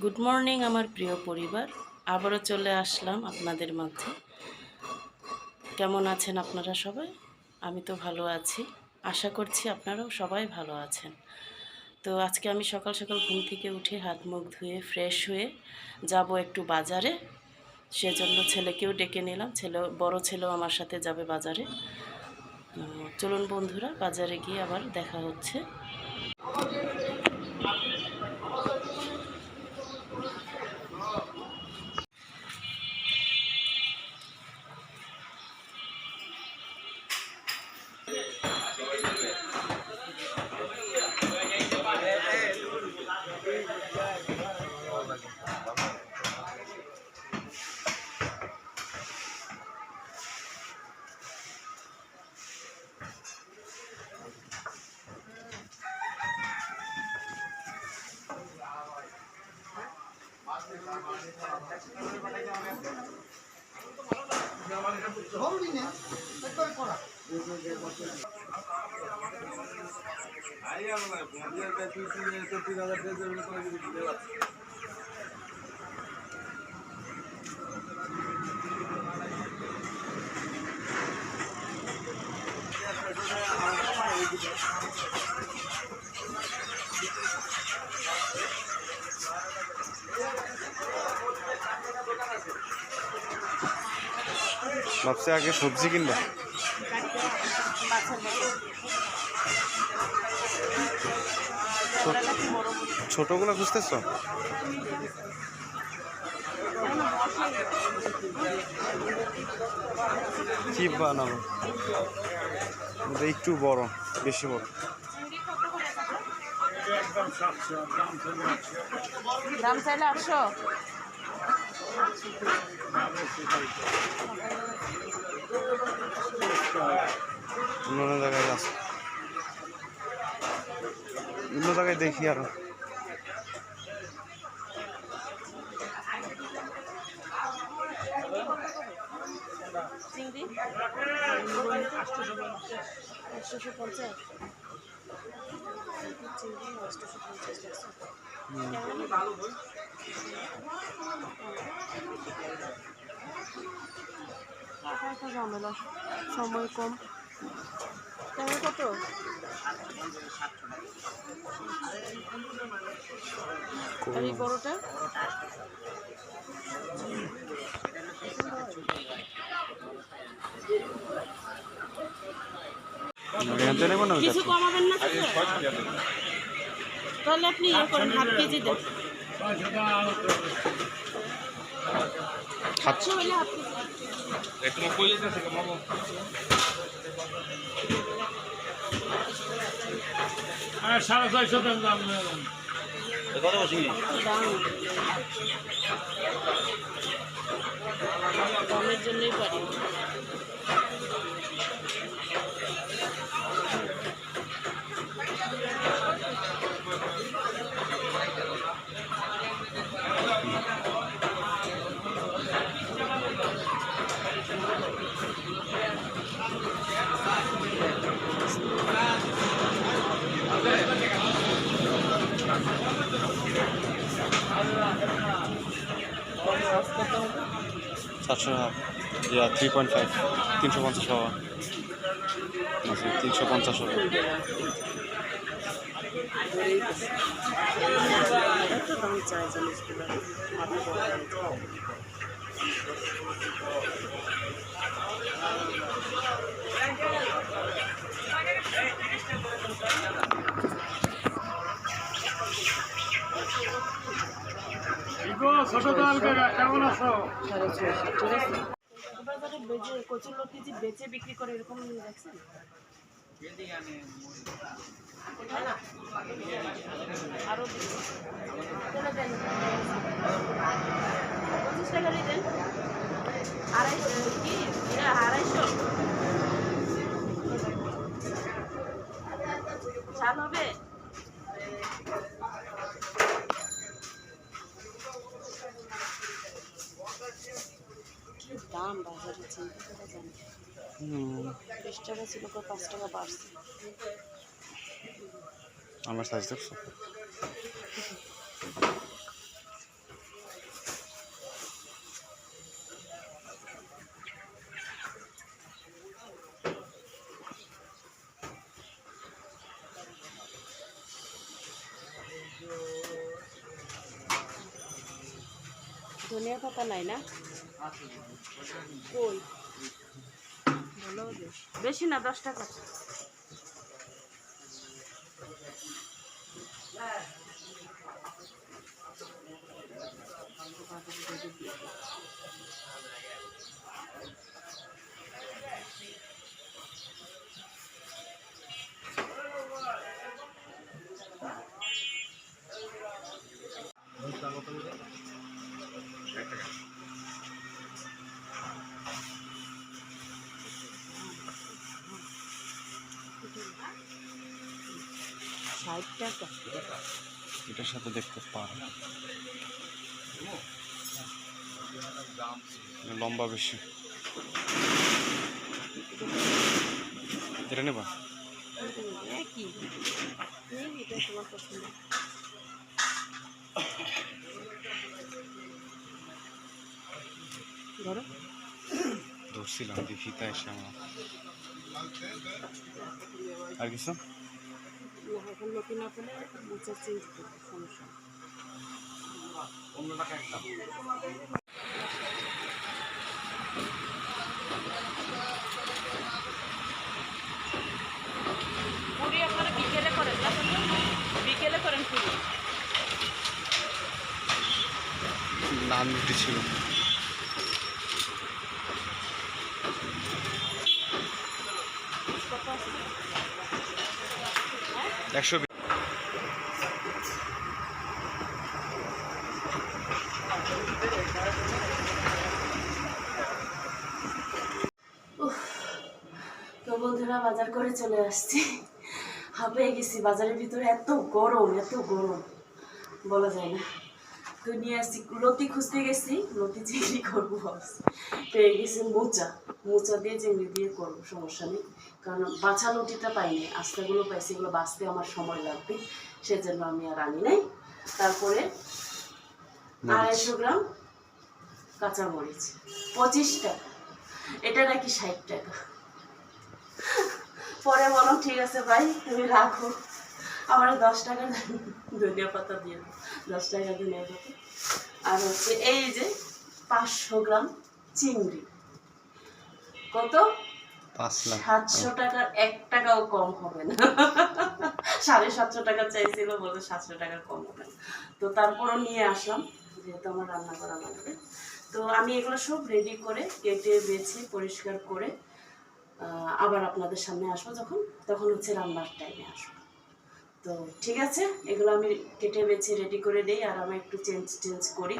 Good morning আমার প্রিয় পরিবার, আবারও চলে আসলাম আপনাদের মাঝে। কেমন আছেন আপনারা সবাই? আমি তো ভালো আছি, আশা করছি আপনারাও সবাই ভালো আছেন। তো আজকে আমি সকাল সকাল ঘুম থেকে উঠে হাত মুখ ধুয়ে ফ্রেশ হয়ে যাব একটু বাজারে। সেজন্য ছেলেকেও ডেকে নিলাম, বড় ছেলেও আমার সাথে যাবে বাজারে। চলুন বন্ধুরা, বাজারে গিয়ে আবার দেখা হচ্ছে। ভাবছি আগে সবজি কিনবো। ছোটগুলো খুঁজতেছ? কি বানাবো? একটু বড়, বেশি বড়। দাম চাইলে 800। অন্য জায়গায় আছে, অন্য জায়গায় দেখি আরো। চিংড়ি 850। চিংড়ি 850 ঝামেলা, সময় কম। কেমন কত? আর এই বড়টা কিছু কমাবেন না? তাহলে আপনি ইয়ে করেন, হাফ কেজি দেন। 700 হলে হাফ কেজি। আর 650 দাম কত বসি দামের জন্যই পারি। সাতশো, ইয়া 3.5, 350 হওয়া, 350 হবে। এত দাম চাই জিনিসগুলো, মাথা বড় হয়ে যায়। কেমন আছো? ঠিক আছে। বাজারে বেচে কচুর লতি যে বেচে বিক্রি করে, এরকম দেখছেন? আরো চলে দেন, 25 টাকারই দেন। 250 কি? 250 চাল হবে? কি দাম বাজারে, চিন্তা করা যায় না। 20 টাকা ছিল, 5 টাকা বাড়ছে। আমার সাইজ দেখছো? ধনিয়া পাতা নাই না? কই বলো যে। বেশি না, 10 টাকা। ষাট টাকা। এটার সাথে দেখতে পারো লম্বা বেশি। এটা নেবা? কি এটা তোমার পছন্দ? ধরো ধরছিলাম, দেখি তাই এসে আমার আর কিছু না, এখন নতুন না পেলে মোচা চেঞ্জ করবো, সমস্যা নেই। পুরি আপনারা বিকেলে করেন না? বিকেলে করেন পুরি? নান রুটি ছিল। কত আছে? 120। তো বন্ধুরা, বাজার করে চলে আসছি। হাঁপিয়ে গেছি, বাজারের ভিতরে এত গরম, এত গরম বলা যায় না। তো নিয়ে আসছি, লতি খুঁজতে গেছি, লতি চিংড়ি করবো ভাবছি। পেয়ে গেছি মোচা, মোচা দিয়ে চিংড়ি দিয়ে করবো, সমস্যা নেই। কারণ বাছা লতিটা পাইনি, আস্তাগুলো পাইছি, এগুলো বাছতে আমার সময় লাগবে, সেজন্য আমি আর আনি নাই। তারপরে 250 গ্রাম কাঁচামরিচ, 25 টাকা। এটা নাকি 60 টাকা। পরে বলো ঠিক আছে ভাই, তুমি রাখো, আমার 10 টাকা ধনিয়া পাতা দিয়ে দাও, 10 টাকা ধনিয়া পাতা। আর হচ্ছে এই যে 500 গ্রাম চিংড়ি। কত? 5 লাখ। 700 টাকার 1 টাকাও কম হবে না। 750 টাকা চাইছিল, বলে 700 টাকা কম হবে না। তো তারপরও নিয়ে আসলাম, যেহেতু আমার রান্না করা লাগবে। তো আমি এগুলো সব রেডি করে কেটে বেছে পরিষ্কার করে আবার আপনাদের সামনে আসবো, তখন হচ্ছে রান্নার টাইমে আসবো। তো ঠিক আছে, এগুলো আমি কেটে বেছে রেডি করে দিই, আর আমি একটু চেঞ্জ করি,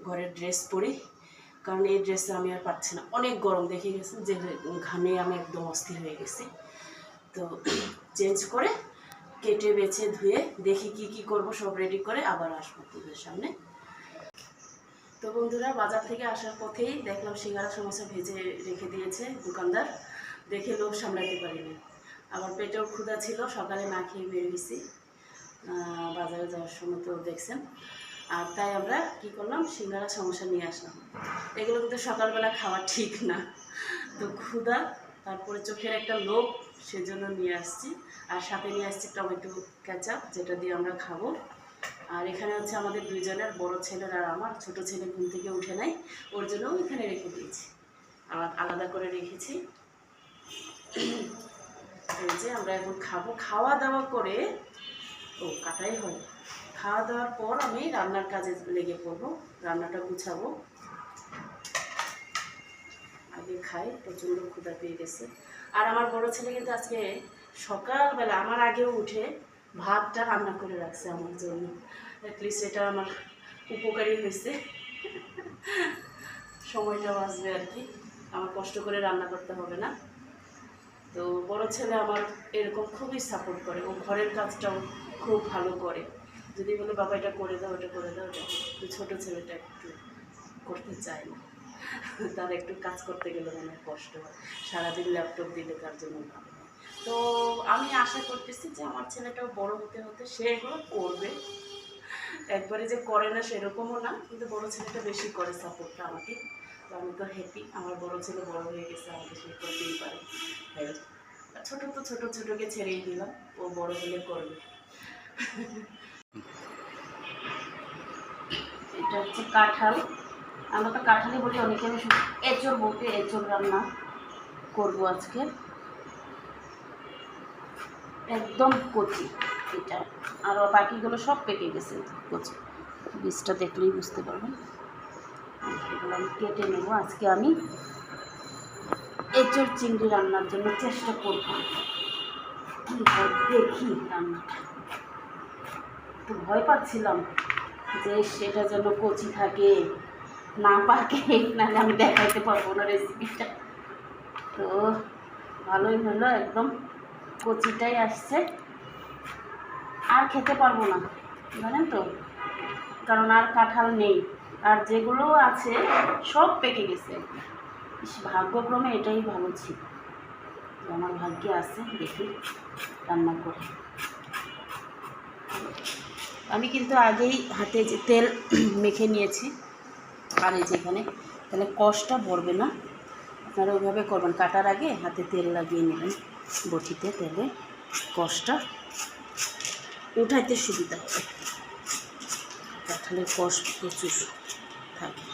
ঘরের ড্রেস পরি, কারণ এই ড্রেসে আমি আর পাচ্ছি না, অনেক গরম, দেখে গেছেন যে ঘামে আমি একদম অস্থির হয়ে গেছি। তো চেঞ্জ করে কেটে বেছে ধুয়ে দেখি কি করব, সব রেডি করে আবার আসবো আপনাদের সামনে। তো বন্ধুরা, বাজার থেকে আসার পথেই দেখলাম সিঙ্গারা সমোসা ভেজে রেখে দিয়েছে দোকানদার, দেখে লোভ সামলাতে পারিনি। আমার পেটেও ক্ষুধা ছিল, সকালে না খেয়ে বের হয়েছি বাজারে যাওয়ার সময়, তো দেখছেন। আর তাই আমরা কি করলাম, সিঙ্গারা সমোসা নিয়ে আসলাম। এগুলো কিন্তু সকালবেলা খাওয়া ঠিক না, তো ক্ষুধা তারপরে চোখের একটা লোভ, সেজন্য নিয়ে আসছি। আর সাথে নিয়ে আসছি টমেটো কেচাপ, যেটা দিয়ে আমরা খাবো। আর এখানে হচ্ছে আমাদের দুইজনের, বড় ছেলের আর আমার, ছোট ছেলে ঘুম থেকে উঠে নাই, ওর জন্য এখানে রেখে দিয়েছি, আর আলাদা করে রেখেছি। এই যে আমরা এখন খাবো, খাওয়া দাওয়া করে, কাটাই হয়, খাওয়া দাওয়ার পর আমি রান্নার কাজে লেগে পড়বো, রান্নাটা গুছাবো। আগে খাই, প্রচণ্ড ক্ষুধা পেয়ে গেছে। আর আমার বড় ছেলে কিন্তু আজকে সকালবেলা আমার আগেও উঠে ভাতটা রান্না করে রাখছে আমার জন্য, অ্যাটলিস্ট এটা আমার উপকারী হয়েছে, সময়টা বাঁচবে আর কি, আমার কষ্ট করে রান্না করতে হবে না। তো বড় ছেলে আমার এরকম খুবই সাপোর্ট করে, ও ঘরের কাজটাও খুব ভালো করে, যদি বলে বাবা এটা করে দাও, এটা করে দাও, তো ছোটো ছেলেটা একটু করতে চায় না, তার একটু কাজ করতে গেলে অনেক কষ্ট হয়, সারাদিন ল্যাপটপ দিলে তার জন্য ভালো হয়। তো আমি আশা করতেছি যে আমার ছেলেটাও বড় হতে হতে সে এগুলো করবে, একবারে যে করে না সেরকমও না, কিন্তু বড় ছেলেটা বেশি করে সাপোর্টটা আমাকে। তো আমি তো হ্যাপি, আমার বড় ছেলে বড় হয়ে গেছে, আমাকে সে করতেই পারে হেল্প। ছোটো তো ছোটোকে ছেড়েই দিলাম, ও বড় হলে করবে। এটা হচ্ছে কাঁঠাল, আমরা তো কাঁঠালি বলি, অনেকে আমি এঁচড় বলতে, এঁচড় রান্না করবো আজকে। একদম কচি এটা, আর বাকিগুলো সব পেকে গেছে কচি, বীজটা দেখলেই বুঝতে পারবেন। এগুলো আমি কেটে নেব। আজকে আমি এঁচড় চিংড়ি রান্নার জন্য চেষ্টা করব, দেখি রান্নাটা। একটু ভয় পাচ্ছিলাম যে সেটা যেন কচি থাকে, না পাকে, নাহলে আমি দেখাইতে পারবো না রেসিপিটা। তো ভালোই হলো, একদম কচিটাই আসছে। আর খেতে পারবো না, জানেন তো, কারণ আর কাঁঠাল নেই, আর যেগুলো আছে সব পেকে গেছে। ভাগ্যক্রমে এটাই ভালো ছিল, আমার ভাগ্যে আছে। দেখি রান্না করে। আমি কিন্তু আগেই হাতে যে তেল মেখে নিয়েছি, আর এই যেখানে, তাহলে কষটা ভরবে না। আপনারা ওইভাবে করবেন, কাটার আগে হাতে তেল লাগিয়ে নেবেন বটিতে, তেলে কষটা উঠাইতে সুবিধা হবে। কাঁঠালের কষ প্রচুর থাকে।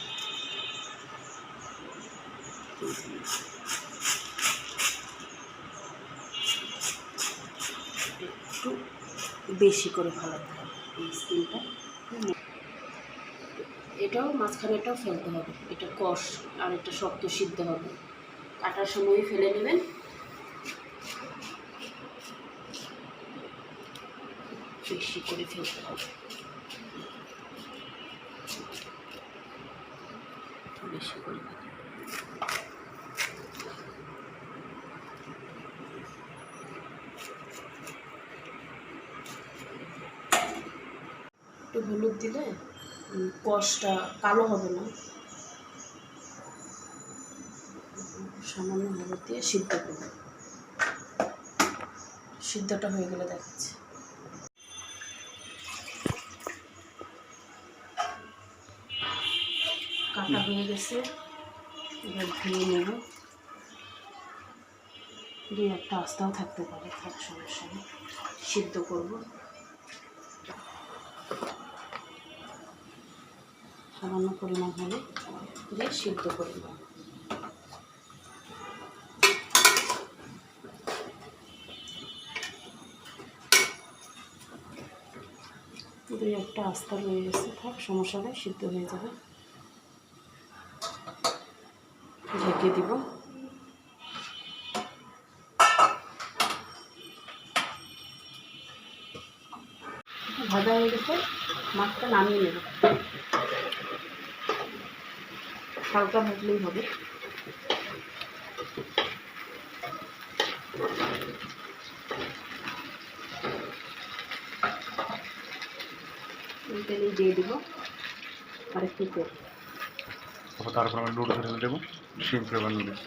একটু বেশি করে ভালাতে হবে এই স্কিনটা। এটাও মাঝখানেটাও ফেলতে হবে, এটা কষ, আর এটা শক্ত সিদ্ধ হবে। কাটার সময় ফেলে নেবেন। বেশি করে ফেলতে হবে, বেশি করে। একটু হলুদ দিলে কষটা কালো হবে না। সামান্য হলুদ দিয়ে সিদ্ধ করব, সিদ্ধটা হয়ে গেলে দেখাচ্ছি। কাটা হয়ে গেছে, এবার ধুয়ে নেব। দুই একটা আস্তাও থাকতে পারে, থাক সমস্যা নেই, সিদ্ধ করব। সামান্য পরিমাণ হলে দিয়ে সিদ্ধ করে নেব। দুই একটা আস্তা রয়ে গেছে, থাক সমস্যা নেই, সিদ্ধ হয়ে যাবে। ঢেকে দিব। ভাজা হয়ে গেছে, মাছটা নামিয়ে নেব। হালকা ভাজলেই হবে। তেলেই দিয়ে দিব আর একটু তেল। তারপর আমরা নুডলস ঢেলে দেবো, শিম ফ্লেভার নুডলস।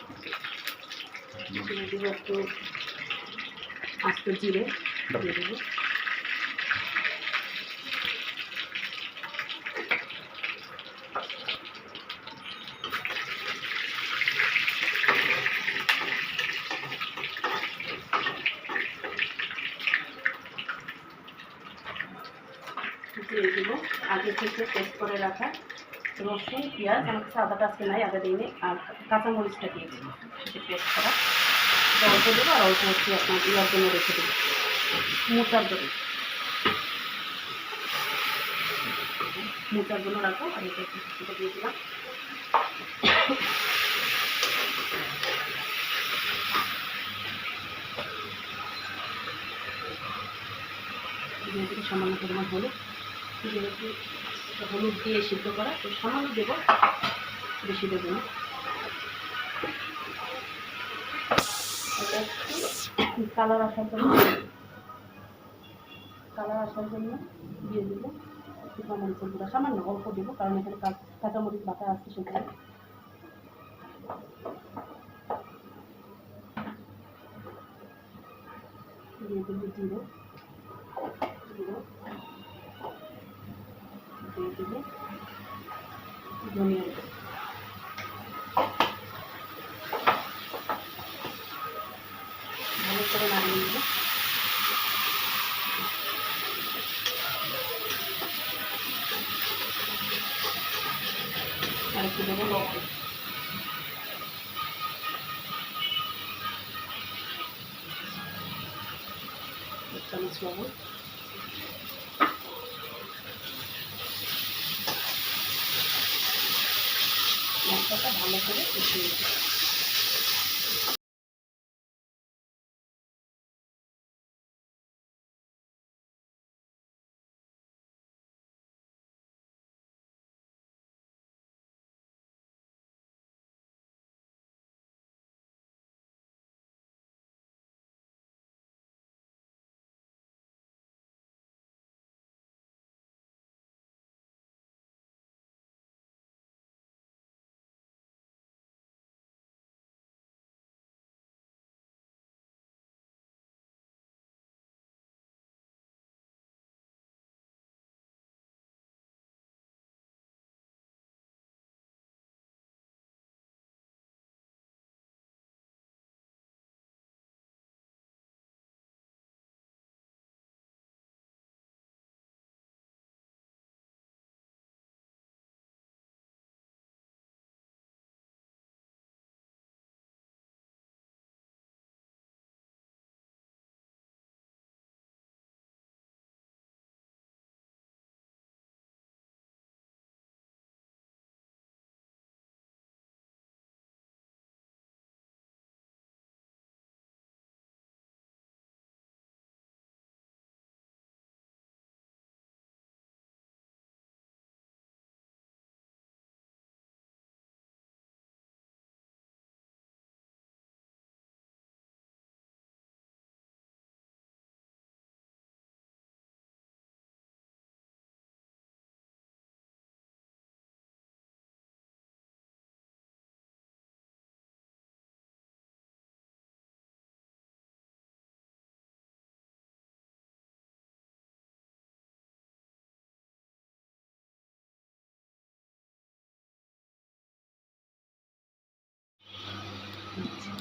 দিয়ে দিব একটু আস্ত জিরে দিয়ে দেবো। দিয়ে দিব আগে থেকে পেস্ট করে রাখা রসুন, পেঁয়াজ, আমার কাছে আদাটা আজকে নাই, আদা দিইনি, আর কাঁচামরিচটা দিয়ে দেবো পেস্ট করা। অল্প দেবো, আর অল্প হচ্ছে আপনার ইয়ার জন্য রেখে দেবো, মোচার জন্য। মোচার জন্য রাখবো, আর এটা দিয়ে দিলাম। দিয়ে দিলে সামান্য পরিমাণ হলুদ, যেহেতু হলুদ দিয়ে সিদ্ধ করা, তো সামান্য দেবো, বেশি দেবো না। কালার আসার জন্য দিয়ে দেবো শুকনো মরিচের গুঁড়া, সামান্য অল্প দেবো, কারণ এখানে কাঁচামরিচ বাটা আছে সেখানে। দিয়ে দেবো জিরে, দিয়ে দেবো ধনিয়া, ভালো করে নাড়িয়ে নেবো। আর একটু দেবো লবণ, 1 চামচ লবণ। মশলাটা ভালো করে কষিয়ে নেব।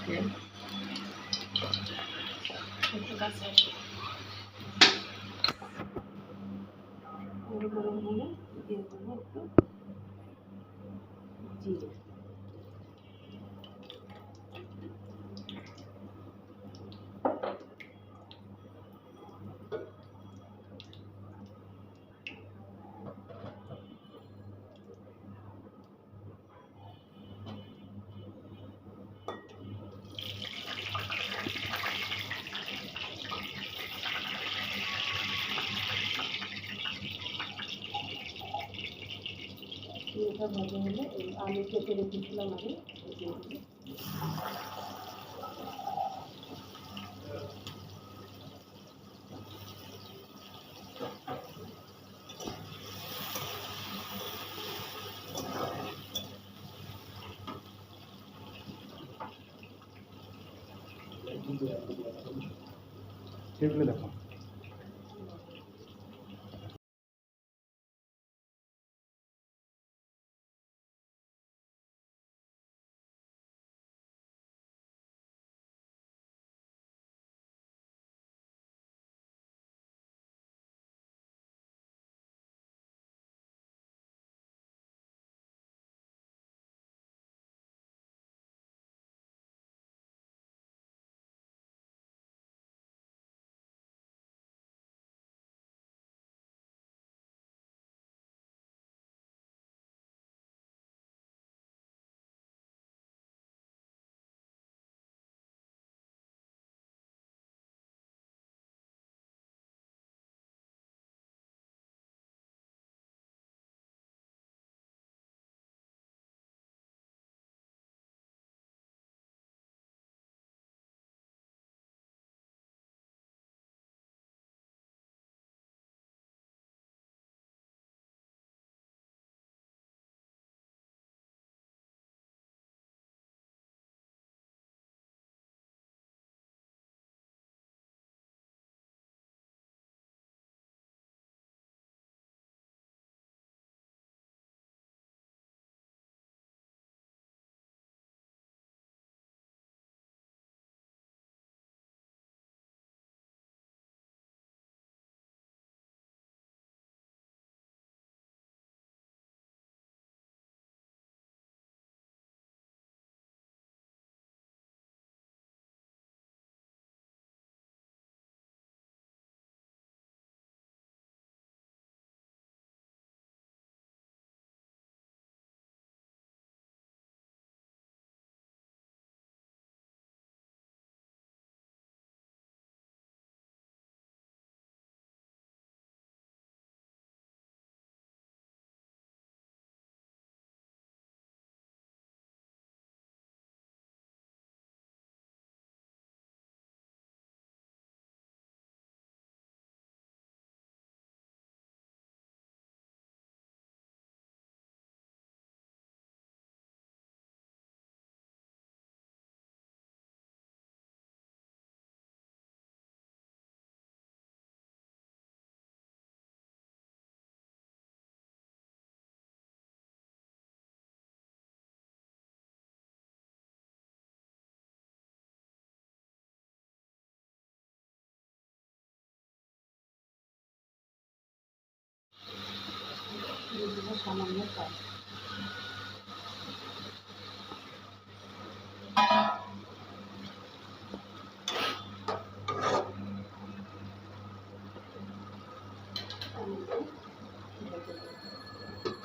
তেল একটু কাঁচা গরম হলে দিয়ে দেবো একটু জিরে। এটা ভাজা হলে এই আলু কেটে রেখেছিলাম আগে দিয়ে দিই। টেবিলে দেখো। দিব সামান্য পানি। পানিতে ঢেকে দেব।